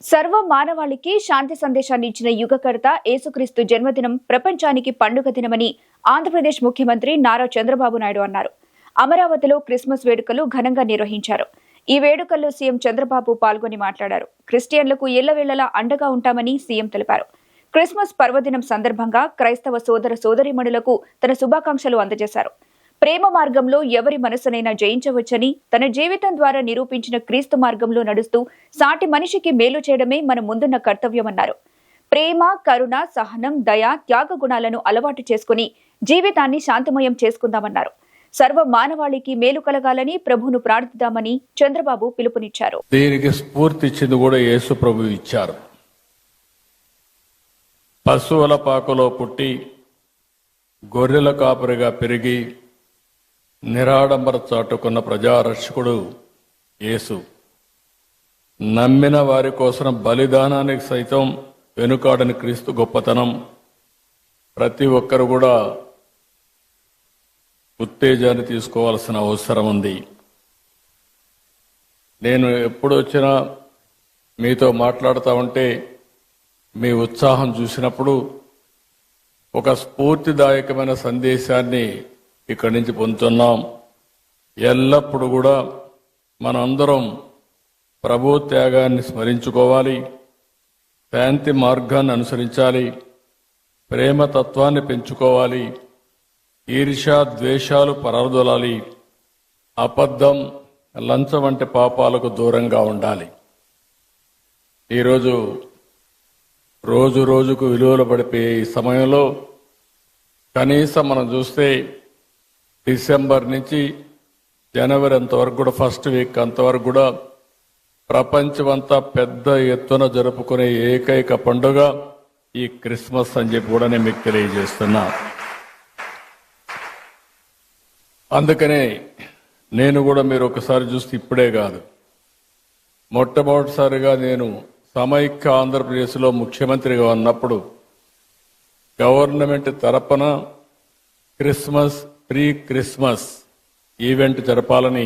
సర్వ మానవాళికి శాంతి సందేశాన్ని ఇచ్చిన యుగకర్త యేసుక్రీస్తు జన్మదినం ప్రపంచానికి పండుగ దినమని ఆంధ్రప్రదేశ్ ముఖ్యమంత్రి నారా చంద్రబాబు నాయుడు అన్నారు. అమరావతిలో క్రిస్మస్ వేడుకలు ఘనంగా నిర్వహించారు. ఈ వేడుకల్లో సీఎం చంద్రబాబు పాల్గొని మాట్లాడారు. క్రిస్టియన్లకు ఎల్లవేళలా అండగా ఉంటామని సీఎం తెలిపారు. క్రిస్మస్ పర్వదినం సందర్భంగా క్రైస్తవ సోదర సోదరీమణులకు తన శుభాకాంక్షలు అందజేశారు. ప్రేమ మార్గంలో ఎవరి మనసునైనా జయించవచ్చని, తన జీవితం ద్వారా నిరూపించిన క్రీస్తు మార్గంలో నడుస్తూ సాటి మనిషికి మేలు చేయడమే మన ముందున్న కర్తవ్యమన్నారు. ప్రేమ, కరుణ, సహనం, దయ, త్యాగ గుణాలను అలవాటు చేసుకుని జీవితాన్ని శాంతిమయం చేసుకుందామన్నారు. సర్వ మానవాళికి మేలు కలగాలని ప్రభువును ప్రార్థిద్దామని చంద్రబాబు పిలుపునిచ్చారు. దీనికి స్ఫూర్తి ఇచ్చింది కూడా యేసు ప్రభు ఇచ్చారు. పశువుల పాకలో పుట్టి గొర్రెల కాపరిగా పెరిగి నిరాడంబర చాటుకున్న ప్రజారక్షకుడు యేసు. నమ్మిన వారి కోసం బలిదానానికి సైతం వెనుకాడని క్రీస్తు గొప్పతనం ప్రతి ఒక్కరు కూడా ఉత్తేజాన్ని తీసుకోవాల్సిన అవసరం ఉంది. నేను ఎప్పుడు వచ్చినా మీతో మాట్లాడుతూ ఉంటే మీ ఉత్సాహం చూసినప్పుడు ఒక స్ఫూర్తిదాయకమైన సందేశాన్ని ఇక్కడి నుంచి పొందుతున్నాం. ఎల్లప్పుడూ కూడా మనందరం ప్రభు త్యాగాన్ని స్మరించుకోవాలి, శాంతి మార్గాన్ని అనుసరించాలి, ప్రేమతత్వాన్ని పెంచుకోవాలి, ఈర్ష్య ద్వేషాలు పరదొలాలి, అబద్ధం, లంచం వంటి పాపాలకు దూరంగా ఉండాలి. ఈరోజు రోజు రోజుకు విలువలు పడిపోయే ఈ సమయంలో కనీసం మనం చూస్తే డిసెంబర్ నుంచి జనవరి అంతవరకు కూడా ఫస్ట్ వీక్ అంతవరకు కూడా ప్రపంచమంతా పెద్ద ఎత్తున జరుపుకునే ఏకైక పండుగ ఈ క్రిస్మస్ అని చెప్పి కూడా నేను మీకు తెలియజేస్తున్నా. అందుకనే నేను కూడా మీరు ఒకసారి చూస్తే ఇప్పుడే కాదు, మొట్టమొదటిసారిగా నేను సమైక్య ఆంధ్రప్రదేశ్లో ముఖ్యమంత్రిగా ఉన్నప్పుడు గవర్నమెంట్ తరపున ప్రీ క్రిస్మస్ ఈవెంట్ జరపాలని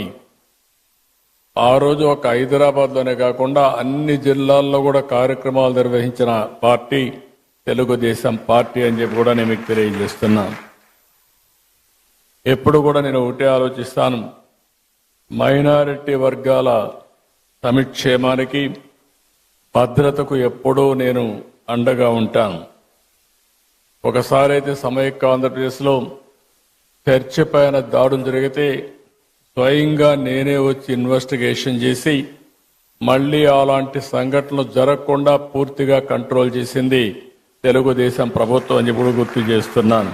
ఆ రోజు ఒక హైదరాబాద్లోనే కాకుండా అన్ని జిల్లాల్లో కూడా కార్యక్రమాలు నిర్వహించిన పార్టీ తెలుగుదేశం పార్టీ అని చెప్పి కూడా నేను మీకు తెలియజేస్తున్నాను. ఎప్పుడు కూడా నేను ఒకటే ఆలోచిస్తాను, మైనారిటీ వర్గాల సంక్షేమానికి భద్రతకు ఎప్పుడూ నేను అండగా ఉంటాను. ఒకసారి అయితే సమైక్య ఆంధ్రప్రదేశ్లో చర్చి పైన దాడులు జరిగితే స్వయంగా నేనే వచ్చి ఇన్వెస్టిగేషన్ చేసి మళ్లీ అలాంటి సంఘటనలు జరగకుండా పూర్తిగా కంట్రోల్ చేసింది తెలుగుదేశం ప్రభుత్వం అని ఇప్పుడు గుర్తు చేస్తున్నాను.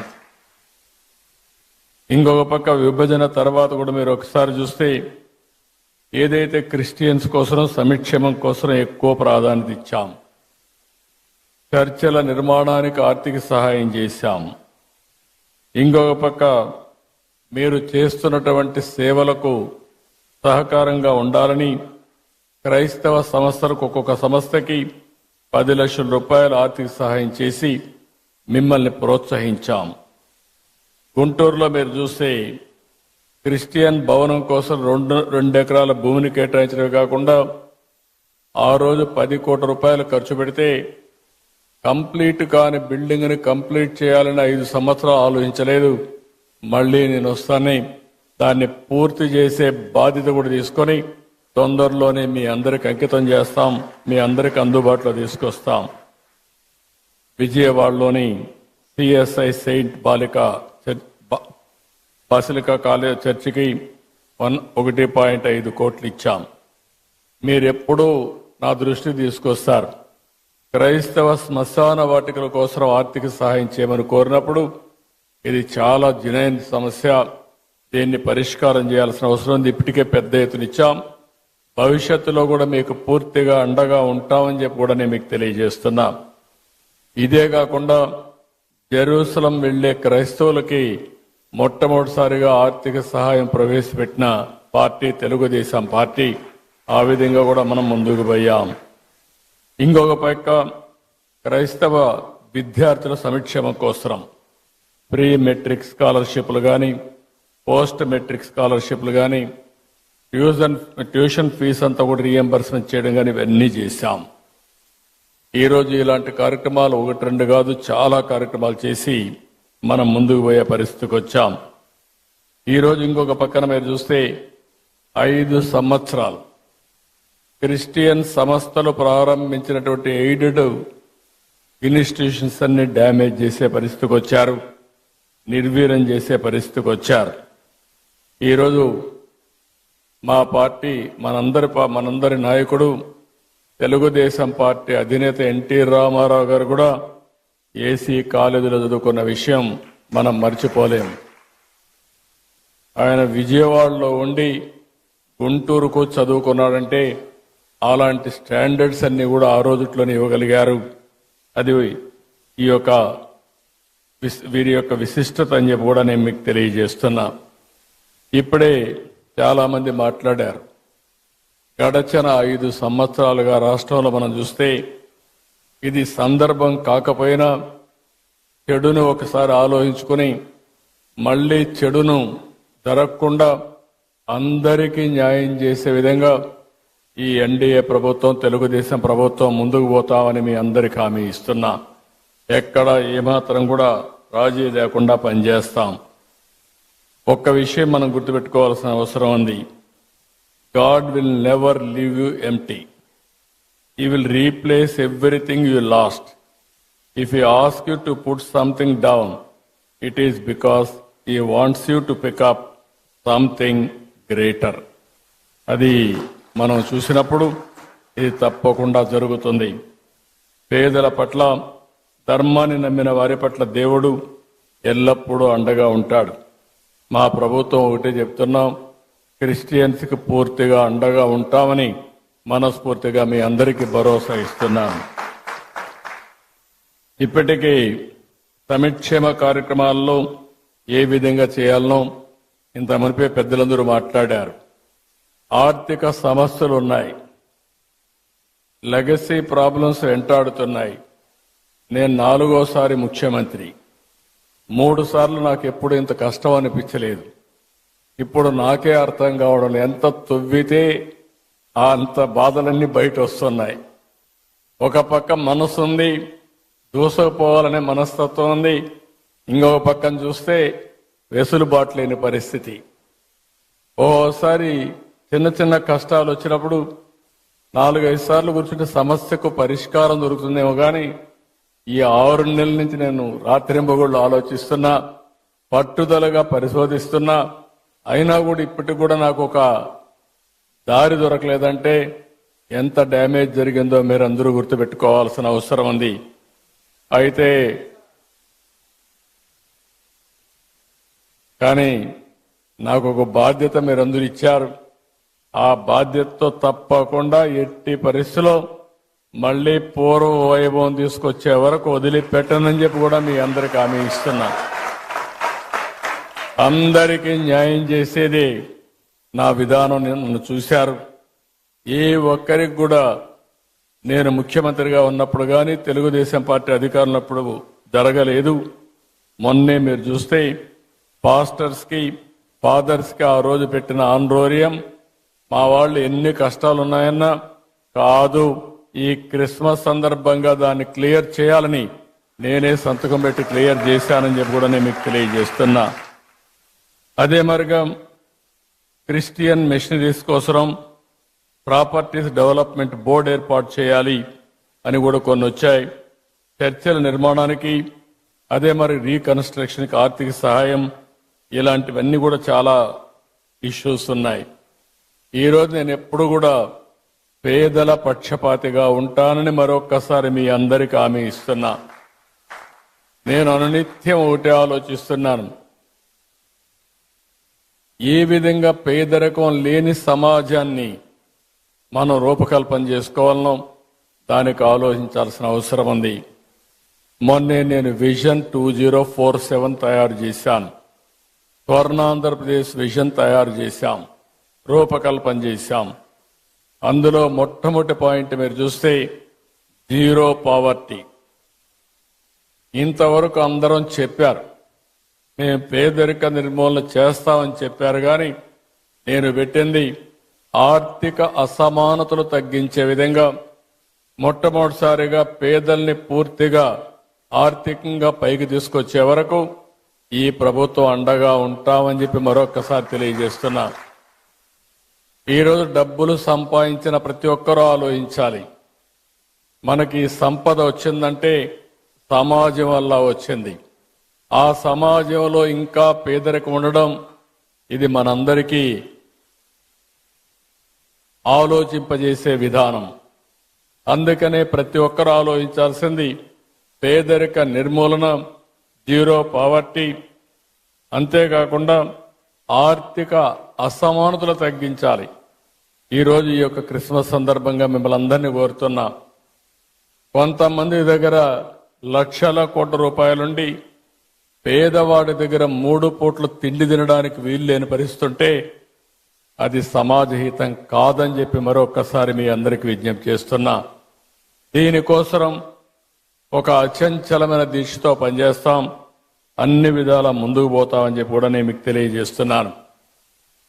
ఇంకొక పక్క విభజన తర్వాత కూడా మీరు ఒకసారి చూస్తే ఏదైతే క్రిస్టియన్స్ కోసం సంక్షేమం కోసం ఎక్కువ ప్రాధాన్యత ఇచ్చాం, చర్చల నిర్మాణానికి ఆర్థిక సహాయం చేశాం. ఇంకొక పక్క మీరు చేస్తున్నటువంటి సేవలకు సహకారంగా ఉండాలని క్రైస్తవ సంస్థలకు ఒక్కొక్క సంస్థకి 10 లక్షల రూపాయల ఆర్థిక సహాయం చేసి మిమ్మల్ని ప్రోత్సహించాం. గుంటూరులో మీరు చూస్తే క్రిస్టియన్ భవనం కోసం 2 ఎకరాల భూమిని కేటాయించడమే కాకుండా ఆ రోజు 10 కోట్ల రూపాయలు ఖర్చు పెడితే కంప్లీట్ కాని బిల్డింగ్ని కంప్లీట్ చేయాలని 5 సంవత్సరాలు ఆలోచించలేదు. మళ్లీ నేను వస్తాను, దాన్ని పూర్తి చేసే బాధ్యత కూడా తీసుకొని తొందరలోనే మీ అందరికి అంకితం చేస్తాం, మీ అందరికి అందుబాటులో తీసుకొస్తాం. విజయవాడలోని సిఎస్ఐ సెయింట్ బాసిలికా కాలేజ్ చర్చికి 1.5 కోట్లు ఇచ్చాం. మీరెప్పుడూ నా దృష్టి తీసుకొస్తారు. క్రైస్తవ శ్మశాన వాటికల కోసం ఆర్థిక సహాయం చేయమని కోరినప్పుడు ఇది చాలా జనైన సమస్య, దీన్ని పరిష్కారం చేయాల్సిన అవసరం ఉంది. ఇప్పటికే పెద్ద ఎత్తున ఇచ్చాం. భవిష్యత్తులో కూడా మీకు పూర్తిగా అండగా ఉంటామని చెప్పి కూడా నేను మీకు తెలియజేస్తున్నా. ఇదే కాకుండా జెరూసలం వెళ్లే క్రైస్తవులకి మొట్టమొదటిసారిగా ఆర్థిక సహాయం ప్రవేశపెట్టిన పార్టీ తెలుగుదేశం పార్టీ. ఆ విధంగా కూడా మనం ముందుకు పోయాం. ఇంకొక పక్క క్రైస్తవ విద్యార్థుల సంక్షేమం కోసం ప్రీ మెట్రిక్ స్కాలర్షిప్లు కానీ, పోస్ట్ మెట్రిక్ స్కాలర్షిప్లు కానీ, ట్యూషన్ ఫీజు అంతా కూడా రీఎంబర్స్మెంట్ చేయడం కానీ ఇవన్నీ చేశాం. ఈరోజు ఇలాంటి కార్యక్రమాలు ఒకటి రెండు కాదు, చాలా కార్యక్రమాలు చేసి మనం ముందుకు పోయే పరిస్థితికి వచ్చాం. ఈరోజు ఇంకొక పక్కన మీరు చూస్తే 5 సంవత్సరాలు క్రిస్టియన్ సంస్థలు ప్రారంభించినటువంటి ఎయిడెడ్ ఇన్స్టిట్యూషన్స్ అన్ని డ్యామేజ్ చేసే పరిస్థితికి వచ్చారు, నిర్వీర్యం చేసే పరిస్థితికి వచ్చారు. ఈరోజు మా పార్టీ మనందరి నాయకుడు తెలుగుదేశం పార్టీ అధినేత ఎన్టీ రామారావు గారు కూడా ఏసీ కాలేజీలో చదువుకున్న విషయం మనం మర్చిపోలేం. ఆయన విజయవాడలో ఉండి గుంటూరుకు చదువుకున్నాడంటే అలాంటి స్టాండర్డ్స్ అన్ని కూడా ఆ రోజుట్లోనే ఇవ్వగలిగారు. అది వీరి యొక్క విశిష్టత అని చెప్పి కూడా నేను మీకు తెలియజేస్తున్నా. ఇప్పుడే చాలా మంది మాట్లాడారు. గడచిన 5 సంవత్సరాలుగా రాష్ట్రంలో మనం చూస్తే ఇది సందర్భం కాకపోయినా చెడును ఒకసారి ఆలోచించుకుని మళ్ళీ చెడును జరగకుండా అందరికీ న్యాయం చేసే విధంగా ఈ ఎన్డీఏ ప్రభుత్వం, తెలుగుదేశం ప్రభుత్వం ముందుకు పోతామని మీ అందరికీ హామీ ఇస్తున్నా. ఎక్కడ ఏమాత్రం కూడా రాజీ లేకుండా పనిచేస్తాం. ఒక్క విషయం మనం గుర్తుపెట్టుకోవాల్సిన అవసరం ఉంది. God will never leave you empty. He will replace everything you lost. If He asks you to put something down, it is because He wants you to pick up something greater. అది మనం చూసినప్పుడు ఇది తప్పకుండా జరుగుతుంది. పేదల పట్ల, ధర్మాన్ని నమ్మిన వారి పట్ల దేవుడు ఎల్లప్పుడూ అండగా ఉంటాడు. మా ప్రభుత్వం ఒకటే చెప్తున్నాం, క్రిస్టియన్స్కి పూర్తిగా అండగా ఉంటామని మనస్ఫూర్తిగా మీ అందరికీ భరోసా ఇస్తున్నాను. ఇప్పటికీ సంక్షేమ కార్యక్రమాల్లో ఏ విధంగా చేయాలనో ఇంత మునిపే పెద్దలందరూ మాట్లాడారు. ఆర్థిక సమస్యలు ఉన్నాయి, లెగసీ ప్రాబ్లమ్స్ వెంటాడుతున్నాయి. నేను 4వసారి ముఖ్యమంత్రి. 3 సార్లు నాకు ఎప్పుడు ఇంత కష్టం అనిపించలేదు. ఇప్పుడు నాకే అర్థం కావడం, ఎంత తవ్వితే అంత బాధలన్నీ బయట వస్తున్నాయి. ఒక పక్క మనసు ఉంది, దూసుకుపోవాలనే మనస్తత్వం ఉంది. ఇంకొక పక్కన చూస్తే వెసులుబాటు లేని పరిస్థితి. ఓసారి చిన్న చిన్న కష్టాలు వచ్చినప్పుడు 4-5 సార్లు కూర్చుంటే సమస్యకు పరిష్కారం దొరుకుతుందేమో కానీ ఈ 6 నెలల నుంచి నేను రాత్రింబగళ్ళు ఆలోచిస్తున్నా, పట్టుదలగా పరిశోధిస్తున్నా. అయినా కూడా ఇప్పటికి కూడా నాకు ఒక దారి దొరకలేదంటే ఎంత డ్యామేజ్ జరిగిందో మీరు అందరూ గుర్తుపెట్టుకోవాల్సిన అవసరం ఉంది. అయితే కానీ నాకు ఒక బాధ్యత మీరందరూ ఇచ్చారు. ఆ బాధ్యతతో తప్పకుండా ఎట్టి పరిస్థితిలో మళ్ళీ పూర్వ వైభవం తీసుకొచ్చే వరకు వదిలిపెట్టనని చెప్పి కూడా మీ అందరికి హామీ ఇస్తున్నా. అందరికీ న్యాయం చేసేది నా విధానం. నన్ను చూశారు. ఏ ఒక్కరికి కూడా నేను ముఖ్యమంత్రిగా ఉన్నప్పుడు కానీ తెలుగుదేశం పార్టీ అధికారంలో ఉన్నప్పుడు జరగలేదు. మొన్నే మీరు చూస్తే పాస్టర్స్కి, ఫాదర్స్కి ఆ రోజు పెట్టిన ఆందోళన, మా వాళ్ళు ఎన్ని కష్టాలు ఉన్నాయన్నా కాదు, ఈ క్రిస్మస్ సందర్భంగా దాన్ని క్లియర్ చేయాలని నేనే సంతకం పెట్టి క్లియర్ చేశానని చెప్పి కూడా నేను మీకు తెలియజేస్తున్నా. అదే మరిగా క్రిస్టియన్ మిషనరీస్ కోసం ప్రాపర్టీస్ డెవలప్మెంట్ బోర్డు ఏర్పాటు చేయాలి అని కూడా కొన్ని వచ్చాయి. చర్చల నిర్మాణానికి, అదే మరి రీకన్స్ట్రక్షన్కి ఆర్థిక సహాయం, ఇలాంటివన్నీ కూడా చాలా ఇష్యూస్ ఉన్నాయి. ఈరోజు నేను ఎప్పుడు కూడా పేదల పక్షపాతిగా ఉంటానని మరొక్కసారి మీ అందరికీ హామీ ఇస్తున్నా. నేను అనునిత్యం ఒకటే ఆలోచిస్తున్నాను, ఏ విధంగా పేదరికం లేని సమాజాన్ని మనం రూపకల్పన చేసుకోవాలనో దానికి ఆలోచించాల్సిన అవసరం ఉంది. మొన్నే నేను విజన్ 2047 తయారు చేశాను. స్వర్ణాంధ్రప్రదేశ్ విజన్ తయారు చేశాం, రూపకల్పన చేశాం. అందులో మొట్టమొదటి పాయింట్ మీరు చూస్తే జీరో పావర్టీ. ఇంతవరకు అందరం చెప్పారు మేము పేదరిక నిర్మూలన చేస్తామని చెప్పారు, కానీ నేను పెట్టింది ఆర్థిక అసమానతలు తగ్గించే విధంగా మొట్టమొదటిసారిగా పేదల్ని పూర్తిగా ఆర్థికంగా పైకి తీసుకొచ్చే వరకు ఈ ప్రభుత్వం అండగా ఉంటామని చెప్పి మరొక్కసారి తెలియజేస్తున్నా. ఈరోజు డబ్బులు సంపాదించిన ప్రతి ఒక్కరూ ఆలోచించాలి. మనకి సంపద వచ్చిందంటే సమాజం వల్ల వచ్చింది. ఆ సమాజంలో ఇంకా పేదరికం ఉండడం ఇది మనందరికీ ఆలోచింపజేసే విధానం. అందుకనే ప్రతి ఒక్కరూ ఆలోచించాల్సింది పేదరిక నిర్మూలన, జీరో పావర్టీ, అంతేకాకుండా ఆర్థిక అసమానతలు తగ్గించాలి. ఈరోజు ఈ యొక్క క్రిస్మస్ సందర్భంగా మిమ్మల్ని అందరినీ కోరుతున్నా, కొంతమంది దగ్గర లక్షల కోట్ల రూపాయలుండి పేదవాడి దగ్గర 3 పూట్ల తిండి తినడానికి వీలు లేని పరిస్థితుంటే అది సమాజహితం కాదని చెప్పి మరొకసారి మీ అందరికీ విజ్ఞప్తి చేస్తున్నా. దీనికోసం ఒక అచంచలమైన దీక్షతో పనిచేస్తాం, అన్ని విధాలా ముందుకు పోతామని చెప్పి కూడా నేను మీకు తెలియజేస్తున్నాను.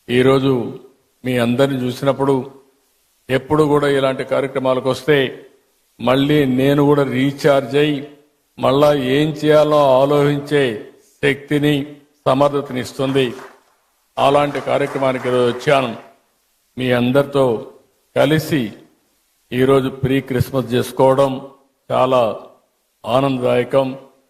ఈరోజు మీ అందరిని చూసినప్పుడు ఎప్పుడు కూడా ఇలాంటి కార్యక్రమాలకు వస్తే మళ్ళీ నేను కూడా రీఛార్జ్ అయ్యి మళ్ళా ఏం చేయాలో ఆలోచించే శక్తిని, సమర్థతని ఇస్తుంది. అలాంటి కార్యక్రమానికి ఈరోజు వచ్చాను. మీ అందరితో కలిసి ఈరోజు ప్రీ క్రిస్మస్ చేసుకోవడం చాలా ఆనందదాయకం.